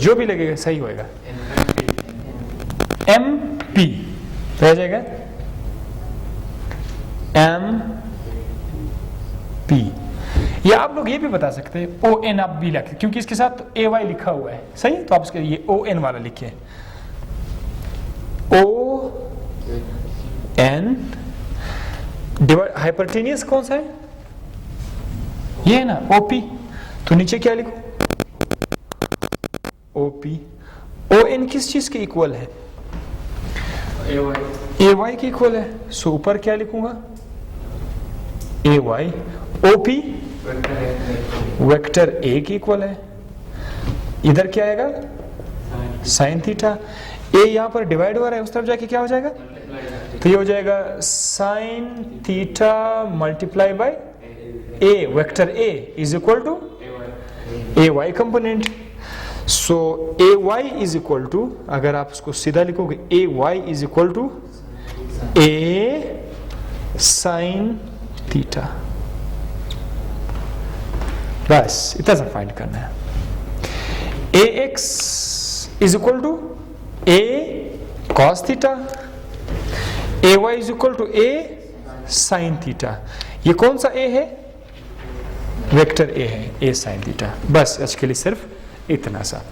जो भी लगेगा सही होएगा। एम पी रह जाएगा एम पी। या आप लोग ये भी बता सकते हैं ओ एन आप भी लिखे, क्योंकि इसके साथ ए वाई लिखा हुआ है, सही है, तो आप उसके ये ओ एन वाला लिखिए, ओ एन डिवाइड, हाइपरटेनियस कौन सा है, ये है ना ओपी, तो नीचे क्या लिखो ओपी। ओ एन किस चीज के इक्वल है, ए वाई के इक्वल है, सो ऊपर क्या लिखूंगा ए वाई। ओपी वेक्टर ए के इक्वल है, इधर क्या आएगा साइन थीटा। ए यहां पर डिवाइड हो रहा है, उस तरफ जाके क्या हो जाएगा, तो ये हो जाएगा sine theta multiply by A, vector A is equal to A Y component. So A Y is equal to, अगर आप उसको सीधा लिखोगे A Y is equal to A sine theta, बस इतना सा फाइंड करना है। A X is equal to A cos theta, A Y is equal to A sine theta. ये कौन सा ए है, वेक्टर ए है, ए साइन थीटा। बस आज के लिए सिर्फ इतना सा।